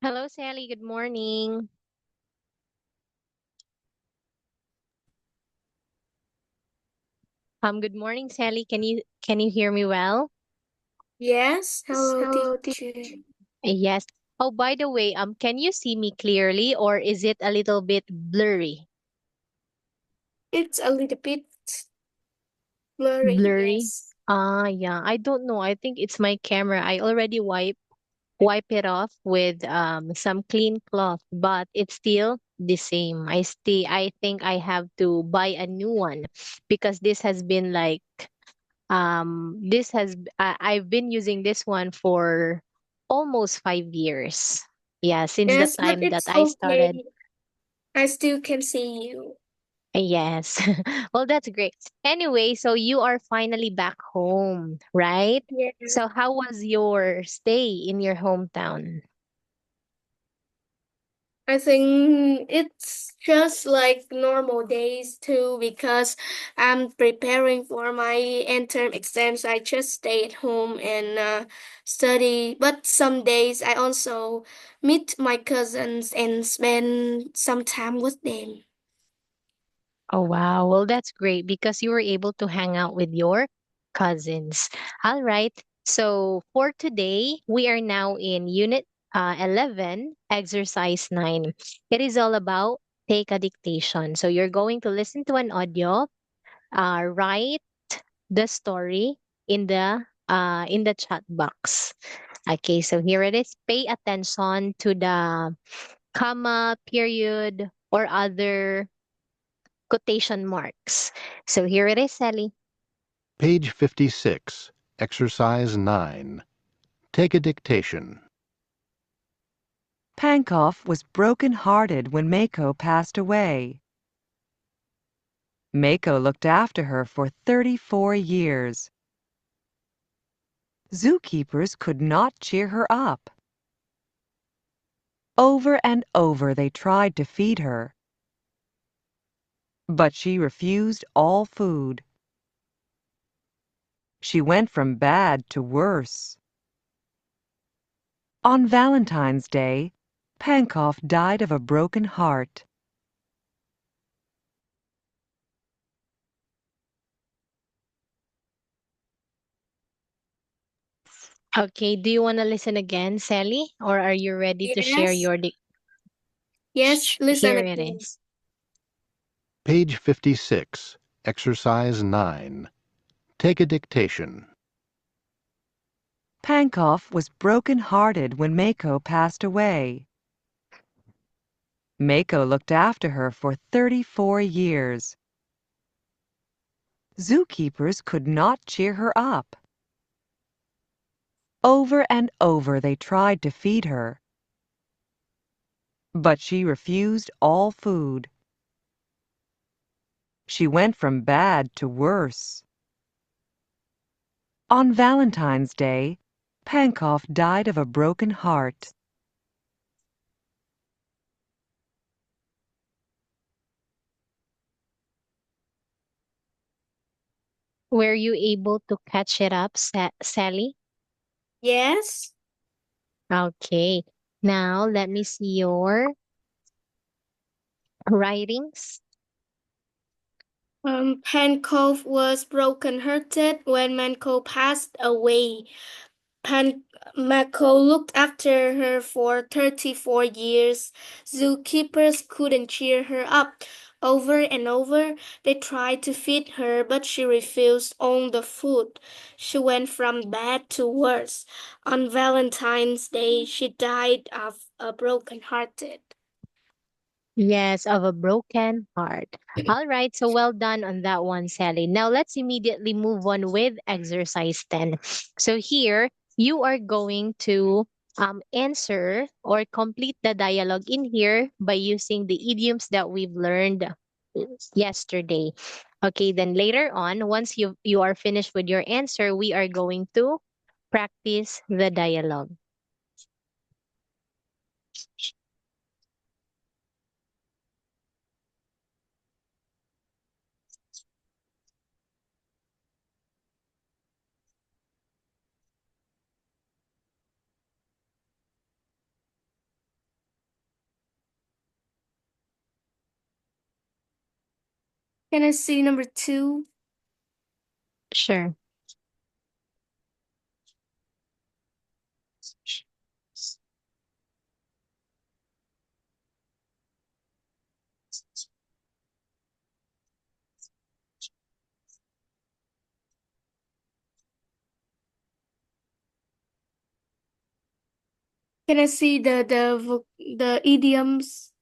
Hello, Sally. Good morning. Good morning, Sally. Can you hear me well? Yes, Yes. hello Hello, teacher. Yes. Oh, by the way, can you see me clearly or is it a little bit blurry? It's a little bit blurry, Blurry? yes. Yeah. I don't know. I think it's my camera. I already wipe it off with some clean cloth, but it's still the same. I think I have to buy a new one because this has been like I've been using this one for almost 5 years. Yeah, since the Yes, but time that it's I okay. started. I still can see you. Yes. Well, that's great. Anyway, so you are finally back home, right? Yes. So how was your stay in your hometown? I think it's just like normal days too because I'm preparing for my end term exams. I just stay at home and study. But some days I also meet my cousins and spend some time with them. Oh, wow. Well, that's great because you were able to hang out with your cousins. All right. So for today, we are now in Unit 11, Exercise 9. It is all about take a dictation. So you're going to listen to an audio, write the story in the chat box. Okay, so here it is. Pay attention to the comma, period, or other quotation marks. So here it is, Sally. Page 56, Exercise 9. Take a dictation. Pankow was broken-hearted when Mako passed away. Mako looked after her for 34 years. Zookeepers could not cheer her up. Over and over they tried to feed her, but she refused all food. She went from bad to worse. On Valentine's Day, Pankow died of a broken heart. Okay, do you want to listen again, Sally? Or are you ready to share Yes. your Yes, listen Here it again. is. Page 56, Exercise 9. Take a dictation. Pankow was broken-hearted when Mako passed away. Mako looked after her for 34 years. Zookeepers could not cheer her up. Over and over they tried to feed her, but she refused all food. She went from bad to worse. On Valentine's Day, Pankow died of a broken heart. Were you able to catch it up, Sally? Yes. Okay. Now let me see your writings. Pankow was broken-hearted when Manco passed away. Mako looked after her for 34 years. Zookeepers couldn't cheer her up. Over and over, they tried to feed her, but she refused all the food. She went from bad to worse. On Valentine's Day, she died of a broken hearted. Yes, of a broken heart. All right, so well done on that one, Sally. Now let's immediately move on with exercise 10. So here, you are going to answer or complete the dialogue in here by using the idioms that we've learned yesterday. Okay, then later on, once you are finished with your answer, we are going to practice the dialogue. Can I see number 2? Sure. Can I see the idioms?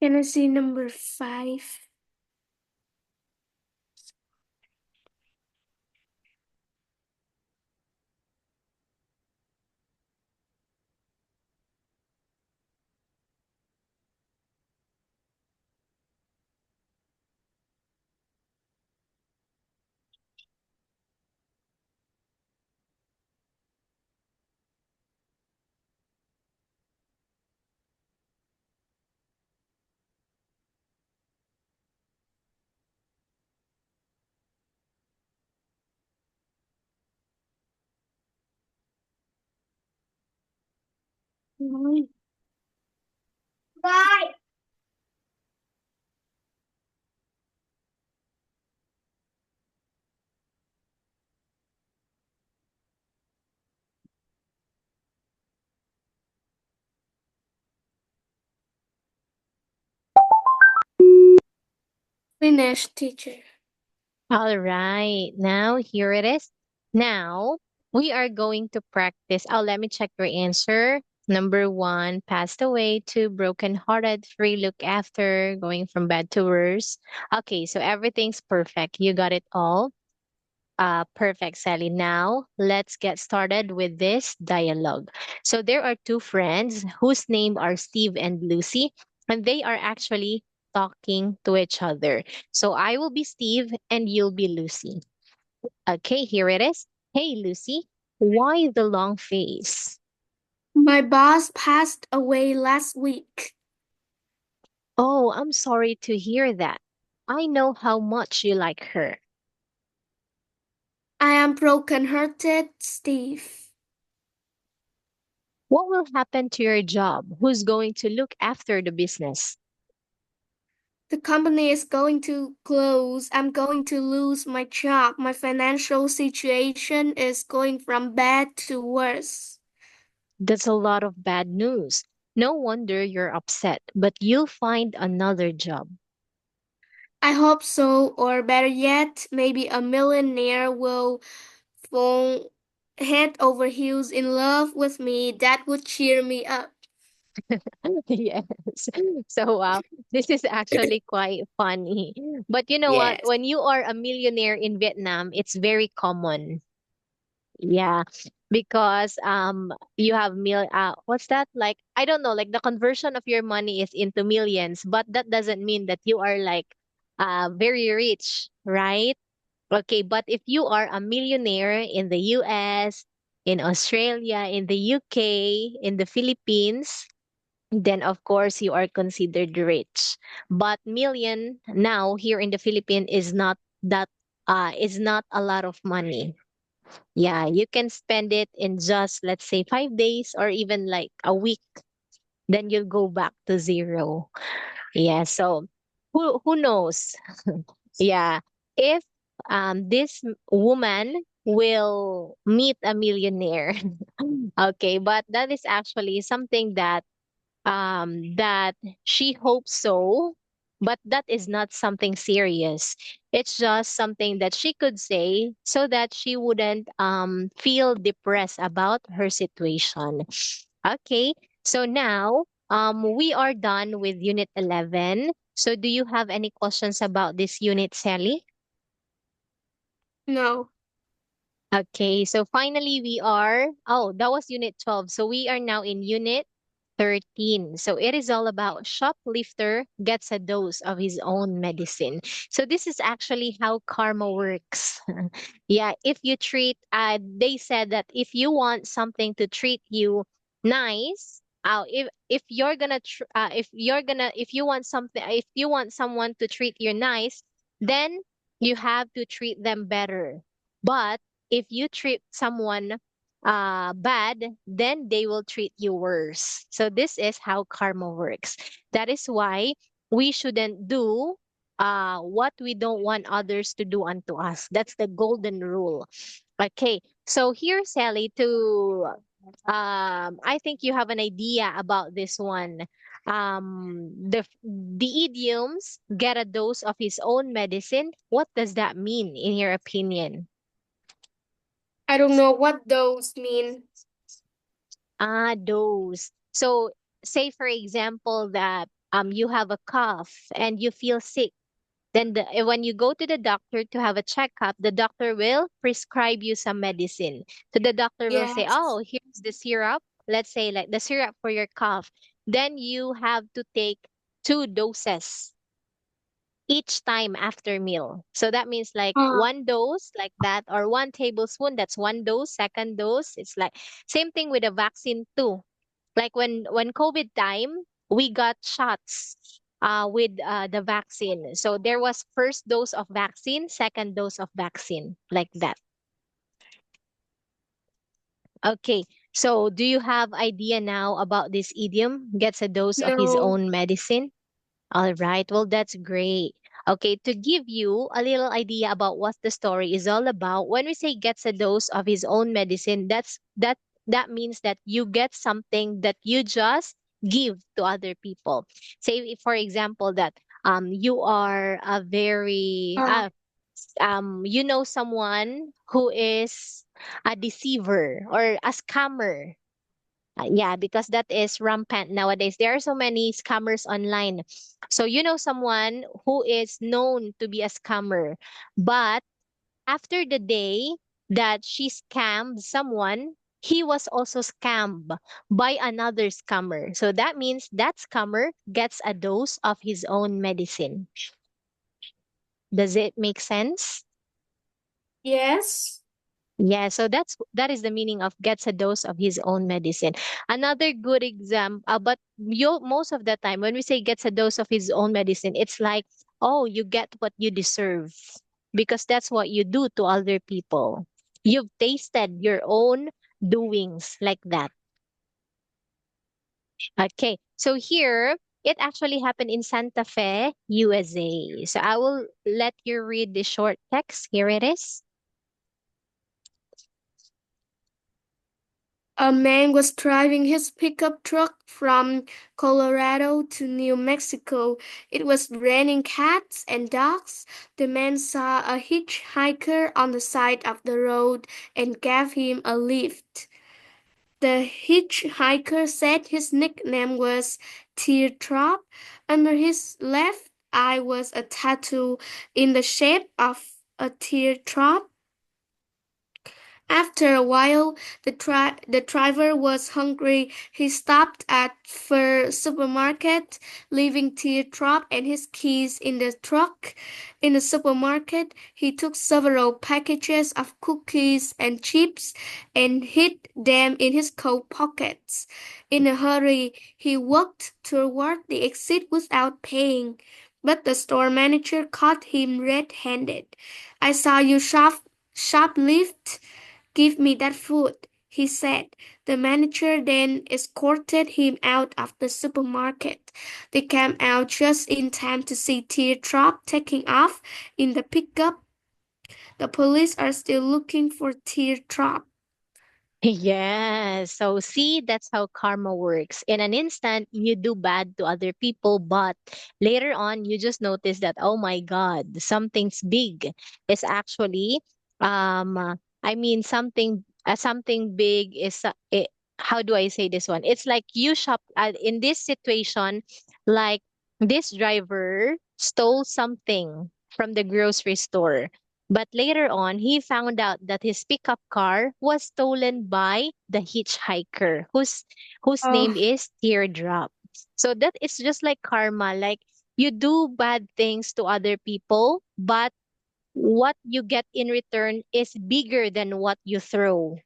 Can I see number 5? Bye. Finish, teacher. All right. Now here it is. Now we are going to practice. Oh, let me check your answer. Number 1, passed away. 2, broken-hearted. 3, look after, going from bad to worse. Okay, so everything's perfect. You got it all. Perfect, Sally. Now, let's get started with this dialogue. So, there are two friends whose name are Steve and Lucy, and they are actually talking to each other. So, I will be Steve and you'll be Lucy. Okay, here it is. Hey, Lucy, why the long face? My boss passed away last week. Oh, I'm sorry to hear that. I know how much you like her. I am broken-hearted, Steve. What will happen to your job? Who's going to look after the business? The company is going to close. I'm going to lose my job. My financial situation is going from bad to worse. That's a lot of bad news. No wonder you're upset, but you'll find another job. I hope so, or better yet, maybe a millionaire will fall head over heels in love with me. That would cheer me up. Yes. So, wow, this is actually quite funny. But you know what? Yes. When you are a millionaire in Vietnam, it's very common. Yeah, because you have what's that? Like, I don't know, like the conversion of your money is into millions, but that doesn't mean that you are like very rich, right? Okay, but if you are a millionaire in the US, in Australia, in the UK, in the Philippines, then of course you are considered rich. But million now here in the Philippines is not a lot of money. Yeah, you can spend it in just let's say 5 days or even like a week, then you'll go back to zero. Yeah, so who knows? Yeah. If this woman will meet a millionaire. Okay, but that is actually something that she hopes so. but that is not something serious. It's just something that she could say so that she wouldn't feel depressed about her situation. Okay, so now we are done with Unit 11. So do you have any questions about this unit, Sally? No. Okay, so finally that was Unit 12. So we are now in Unit 13. So it is all about shoplifter gets a dose of his own medicine. So this is actually how karma works. Yeah, if you they said that if you want something to treat you nice, if you're gonna if you want something if you want someone to treat you nice, then you have to treat them better. But if you treat someone bad, then they will treat you worse. So this is how karma works. That is why we shouldn't do what we don't want others to do unto us. That's the golden rule. Okay, so here, Sally, to I think you have an idea about this one. The idioms get a dose of his own medicine. What does that mean, in your opinion? I don't know what those mean. Ah, dose. So say for example that you have a cough and you feel sick. Then when you go to the doctor to have a checkup, the doctor will prescribe you some medicine. So the doctor will say, Yes. "Oh, here's the syrup. Let's say like the syrup for your cough." Then you have to take 2 doses each time after meal. So that means like Uh, 1 dose like that, or 1 tablespoon, that's 1 dose, second dose. It's like same thing with the vaccine too. Like when COVID time, we got shots with the vaccine. So there was first dose of vaccine, second dose of vaccine, like that. Okay. So do you have idea now about this idiom? Gets a dose of his no. own medicine. All right. Well, that's great. Okay, to give you a little idea about what the story is all about, when we say gets a dose of his own medicine, that means that you get something that you just give to other people. Say if, for example, that you are a very Uh, you know someone who is a deceiver or a scammer. Yeah, because that is rampant nowadays. There are so many scammers online. So you know someone who is known to be a scammer, but after the day that she scammed someone, he was also scammed by another scammer. So that means that scammer gets a dose of his own medicine. Does it make sense? yes. Yeah, so that is the meaning of gets a dose of his own medicine. Another good example, but most of the time when we say gets a dose of his own medicine, it's like, oh, you get what you deserve because that's what you do to other people. You've tasted your own doings like that. Okay, so here it actually happened in Santa Fe, USA. So I will let you read the short text. Here it is. A man was driving his pickup truck from Colorado to New Mexico. It was raining cats and dogs. The man saw a hitchhiker on the side of the road and gave him a lift. The hitchhiker said his nickname was Teardrop. Under his left eye was a tattoo in the shape of a teardrop. After a while, the driver was hungry. He stopped at Fur supermarket, leaving Teardrop and his keys in the truck. In the supermarket, he took several packages of cookies and chips and hid them in his coat pockets. In a hurry, he walked toward the exit without paying. But the store manager caught him red-handed. I saw you shoplift. Give me that food, he said. The manager then escorted him out of the supermarket. They came out just in time to see Teardrop taking off in the pickup. The police are still looking for Teardrop. Yes. So see, that's how karma works. In an instant, you do bad to other people, but later on, you just notice that, oh my God, something's big. It's actually, something big is, how do I say this one? It's like you shop, in this situation, like this driver stole something from the grocery store. But later on, he found out that his pickup car was stolen by the hitchhiker, whose name Oh, is Teardrop. So that is just like karma. Like you do bad things to other people, but what you get in return is bigger than what you throw.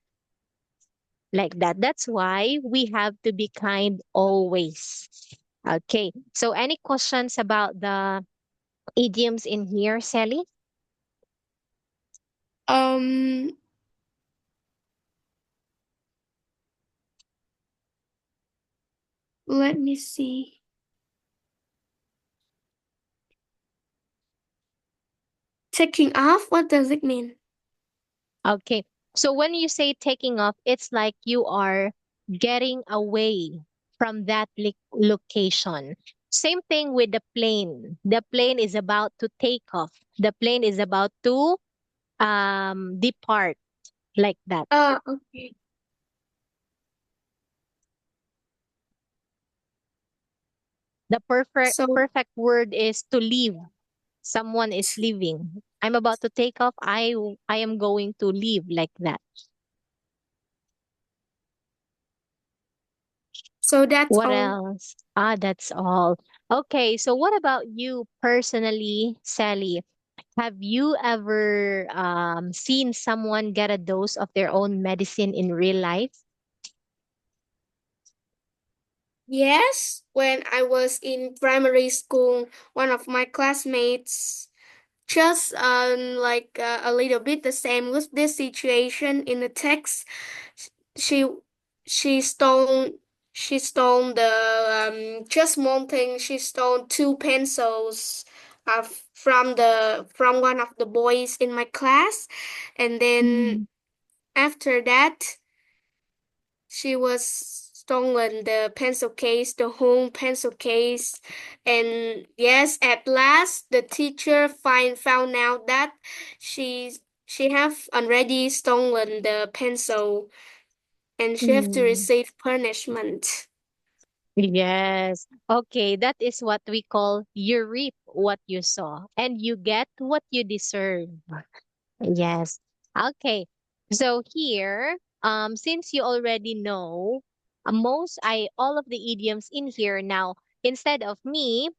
Like that. That's why we have to be kind always. Okay. So any questions about the idioms in here, Sally? um, let me see. Taking off, what does it mean? Okay. So when you say taking off, it's like you are getting away from that location. Same thing with the plane. The plane is about to take off. The plane is about to depart, like that. Okay. The perfect So, perfect word is to leave. Someone is leaving. I'm about to take off. I am going to leave, like that. so that's What all. else? Ah, that's all. Okay, so what about you personally, Sally? Have you ever seen someone get a dose of their own medicine in real life? Yes, when I was in primary school, one of my classmates just a little bit the same with this situation in the text. She she stole she stole the just one thing. She stole two pencils from one of the boys in my class, and then Mm. after that she was stolen the pencil case, the whole pencil case. And yes, at last the teacher found out that she she have already stolen the pencil, and she have to Mm. receive punishment. Yes. Okay, that is what we call you reap what you sow and you get what you deserve. Yes. Okay. So here, since you already know most I all of the idioms in here now, instead of me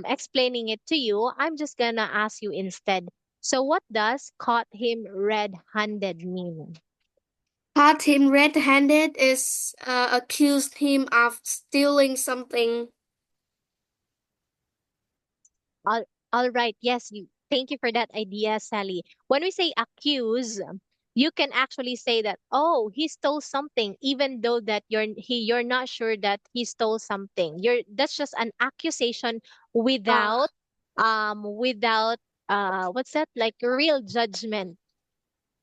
explaining it to you, I'm just gonna ask you instead. So what does caught him red-handed mean? Caught him red-handed is accused him of stealing something. All, all right. Yes, thank you for that idea, Sally. When we say accuse, you can actually say that, oh, he stole something, even though that you're not sure that he stole something. That's just an accusation Uh, without without what's that, like real judgment.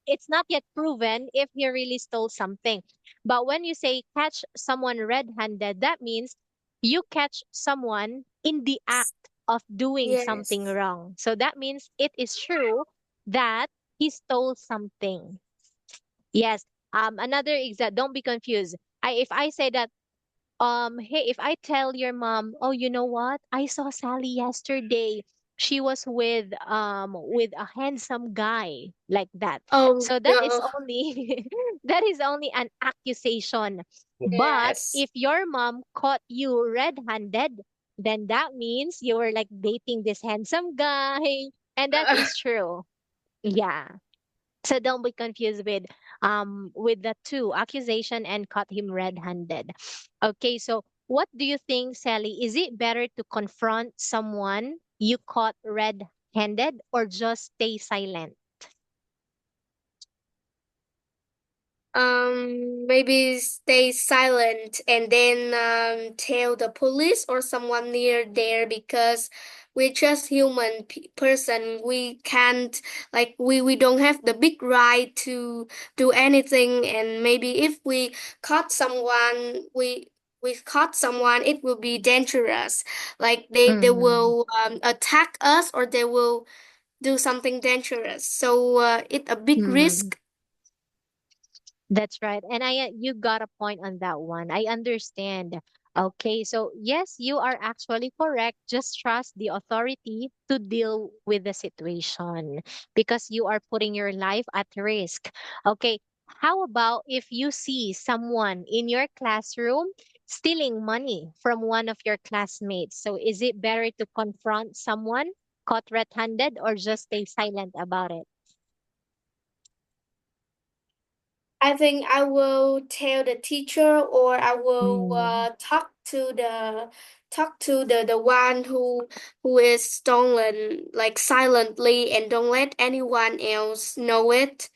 It's not yet proven if he really stole something. But when you say catch someone red-handed, that means you catch someone in the act of doing something yes. wrong. So that means it is true that he stole something. Yes. Another example, don't be confused. If I say that hey, if I tell your mom, oh, you know what? I saw Sally yesterday. She was with a handsome guy, like that. Oh So that is no. only that is only an accusation. But Yes. if your mom caught you red-handed, then that means you were like dating this handsome guy, and that Uh, is true. Yeah. So don't be confused with the two, accusation and caught him red-handed. Okay, so what do you think, Sally? Is it better to confront someone you caught red-handed or just stay silent? Maybe stay silent and then tell the police or someone near there because we're just human person. We can't like we don't have the big right to do anything. And maybe if we caught someone, we caught someone, it will be dangerous. Like they Mm-hmm. will attack us or they will do something dangerous. So it's a big Mm-hmm. risk. That's right. And you got a point on that one. I understand. Okay, so yes, you are actually correct. Just trust the authority to deal with the situation because you are putting your life at risk. Okay, how about if you see someone in your classroom stealing money from one of your classmates? So is it better to confront someone caught red-handed or just stay silent about it? I think I will tell the teacher or I will Mm. talk to the one who is stolen like silently and don't let anyone else know it.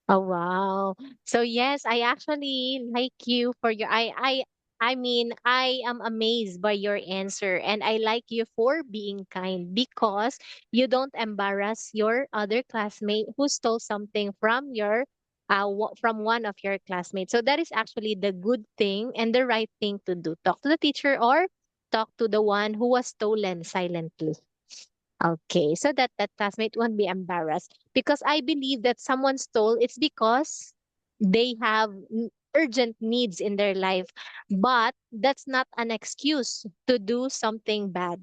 Oh wow. So yes, I actually like you for your I mean, I am amazed by your answer and I like you for being kind because you don't embarrass your other classmate who stole something from your from one of your classmates. So that is actually the good thing and the right thing to do. Talk to the teacher or talk to the one who was stolen silently. Okay, so that classmate won't be embarrassed because I believe that someone stole it's because they have urgent needs in their life, but that's not an excuse to do something bad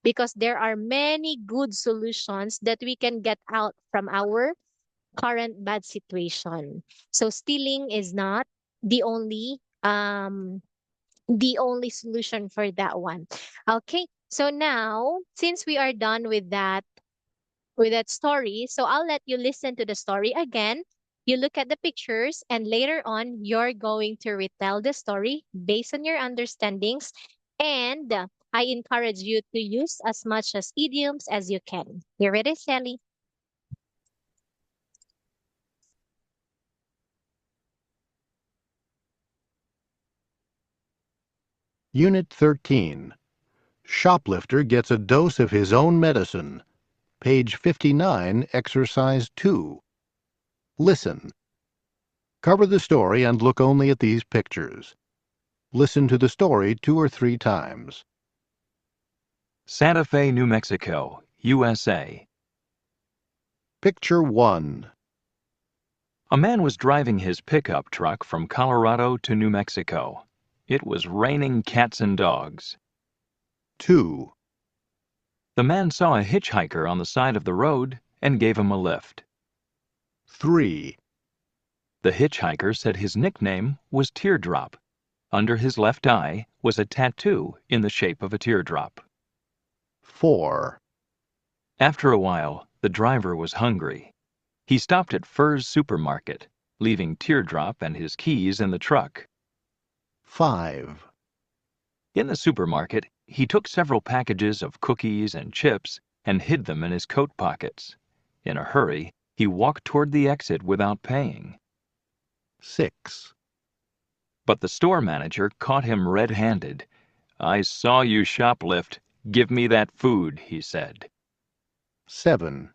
because there are many good solutions that we can get out from our current bad situation. So stealing is not the only solution for that one. Okay, so now since we are done with that story. So I'll let you listen to the story again. You look at the pictures, and later on, you're going to retell the story based on your understandings. And I encourage you to use as much as idioms as you can. You ready, Shelly? Unit 13. Shoplifter gets a dose of his own medicine. Page 59, Exercise 2. Listen. Cover the story and look only at these pictures. Listen to the story 2 or 3 times. Santa Fe, New Mexico, USA. Picture 1. A man was driving his pickup truck from Colorado to New Mexico. It was raining cats and dogs. 2. The man saw a hitchhiker on the side of the road and gave him a lift. 3. The hitchhiker said his nickname was Teardrop. Under his left eye was a tattoo in the shape of a teardrop. 4. After a while, the driver was hungry. He stopped at Furr's supermarket, leaving Teardrop and his keys in the truck. 5. In the supermarket, he took several packages of cookies and chips and hid them in his coat pockets. In a hurry, he walked toward the exit without paying. 6. But the store manager caught him red-handed. "I saw you shoplift. Give me that food," he said. 7.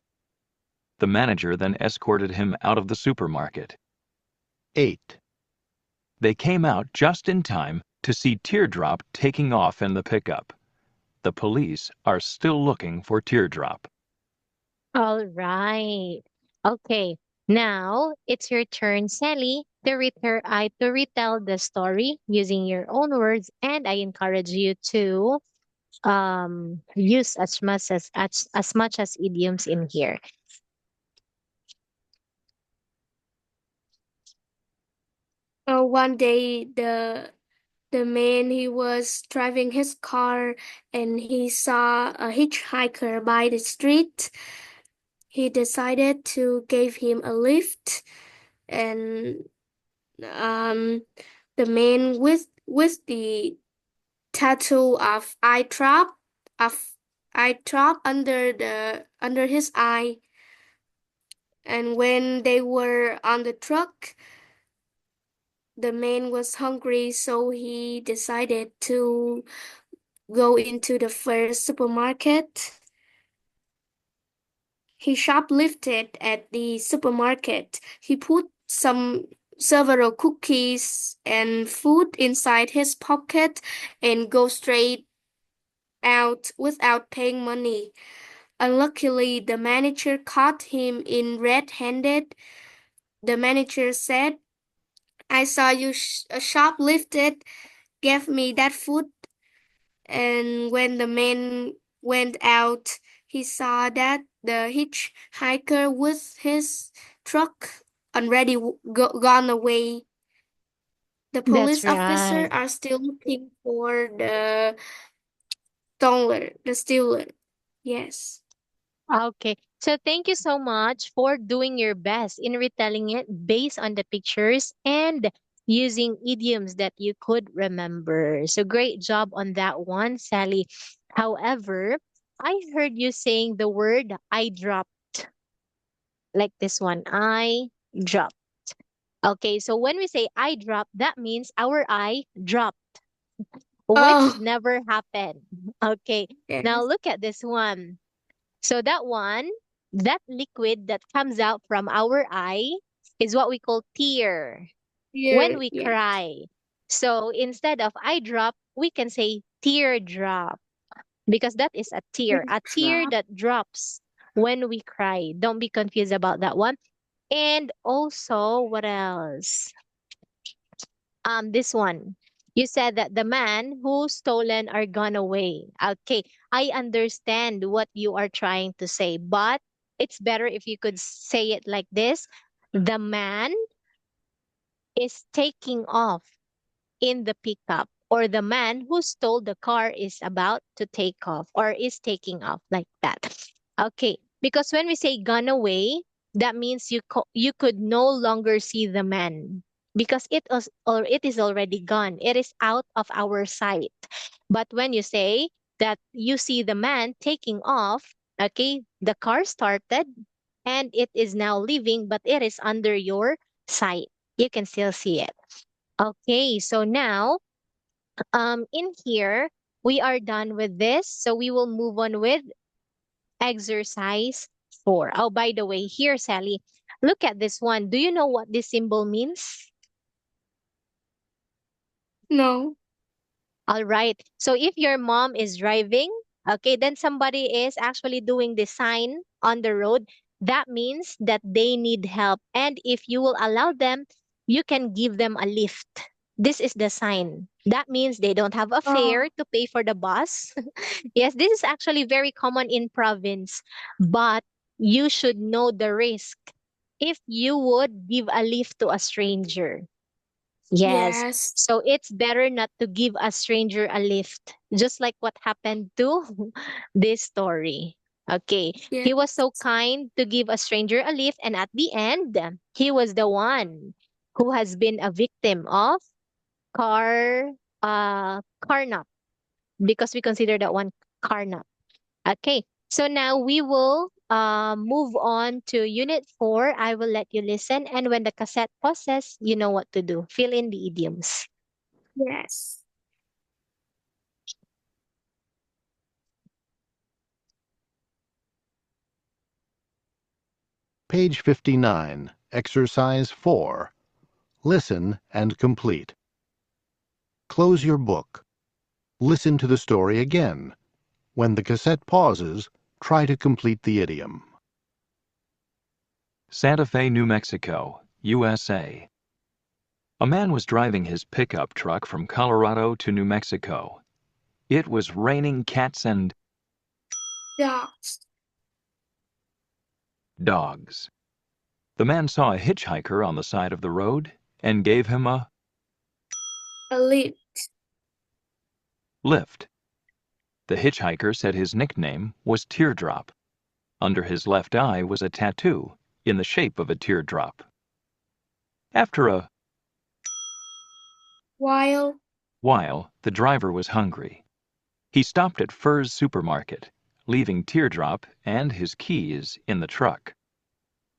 The manager then escorted him out of the supermarket. 8. They came out just in time to see Teardrop taking off in the pickup. The police are still looking for Teardrop. All right. Okay. Now it's your turn, Sally, to retell the story using your own words, and I encourage you to use as much as idioms in here. One day the man he was driving his car and he saw a hitchhiker by the street. He decided to give him a lift and um the man with the tattoo of eye trap under his eye And when they were on the truck, the man was hungry, so he decided to go into the first supermarket. He shoplifted at the supermarket. He put several cookies and food inside his pocket and go straight out without paying money. Unluckily, the manager caught him in red-handed. The manager said, "I saw you shoplifted. Give me that food." And when the man went out, he saw that the hitchhiker with his truck already gone away. The That's police officer right. are still looking for the stealer. Yes. Okay. So thank you so much for doing your best in retelling it based on the pictures and using idioms that you could remember. So great job on that one, Sally. However, I heard you saying the word I dropped, like this one. I dropped. Okay, so when we say I dropped, that means our eye dropped, which Oh, never happened. Okay, now yes. look at this one. So that one, that liquid that comes out from our eye is what we call tear when Here, we yes. cry. So instead of eye drop, we can say teardrop because that is a tear Teardrop. that drops when we cry. Don't be confused about that one. And also, what else? This one. You said that the man who stolen are gone away. Okay, I understand what you are trying to say, but it's better if you could say it like this. The man is taking off in the pickup, or the man who stole the car is about to take off or is taking off, like that. Okay, because when we say gone away, that means you could no longer see the man because it is already gone. It is out of our sight. But when you say that you see the man taking off, okay, the car started and it is now leaving, but it is under your sight. You can still see it. Okay, so now in here we are done with this. So we will move on with exercise 4. Oh, by the way, here, Sally, look at this one. Do you know what this symbol means? No. All right. So if your mom is driving, okay, then somebody is actually doing the sign on the road. That means that they need help. And if you will allow them, you can give them a lift. This is the sign. That means they don't have a Oh, fare to pay for the bus. Yes, this is actually very common in province, but you should know the risk if you would give a lift to a stranger. Yes. yes. So it's better not to give a stranger a lift, just like what happened to this story. Okay. Yes. He was so kind to give a stranger a lift, and at the end, he was the one who has been a victim of car carnap because we consider that one carnap. Okay. So now we will move on to unit 4. I will let you listen. And when the cassette pauses, you know what to do. Fill in the idioms. Yes. Page 59, Exercise 4. Listen and complete. Close your book. Listen to the story again. When the cassette pauses, try to complete the idiom. Santa Fe, New Mexico, USA. A man was driving his pickup truck from Colorado to New Mexico. It was raining cats and Dogs. dogs. The man saw a hitchhiker on the side of the road and gave him a A lip. lift. The hitchhiker said his nickname was Teardrop. Under his left eye was a tattoo in the shape of a teardrop. After a While. while, the driver was hungry. He stopped at Furr's supermarket, leaving Teardrop and his keys in the truck.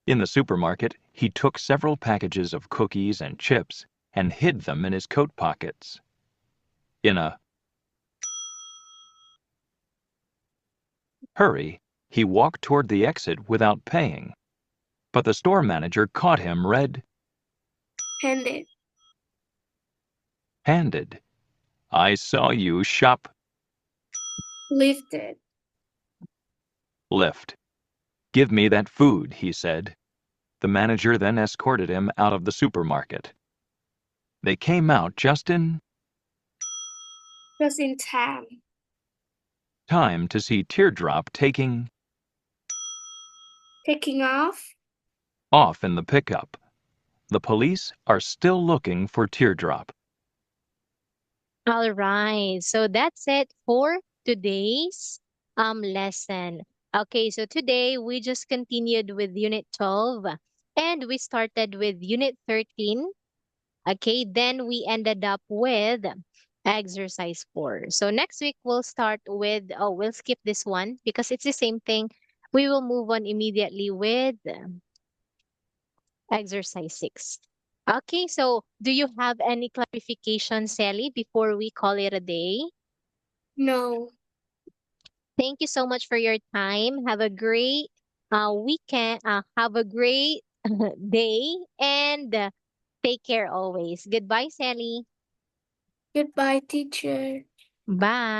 In the supermarket, he took several packages of cookies and chips and hid them in his coat pockets. In a hurry, he walked toward the exit without paying. But the store manager caught him Handed. red-handed. I saw you Lifted. shoplift. Give me that food, he said. The manager then escorted him out of the supermarket. They came out just in Just in time. time to see Teardrop taking Taking off. off in the pickup. The police are still looking for Teardrop. All right. So that's it for today's lesson. Okay, so today we just continued with Unit 12 and we started with Unit 13. Okay, then we ended up with exercise 4. So next week we'll start with, we'll skip this one because it's the same thing. We will move on immediately with exercise 6. Okay, so do you have any clarification, Sally, before we call it a day? No. Thank you so much for your time. Have a great weekend. Have a great day and take care always. Goodbye, Sally. Goodbye, teacher. Bye.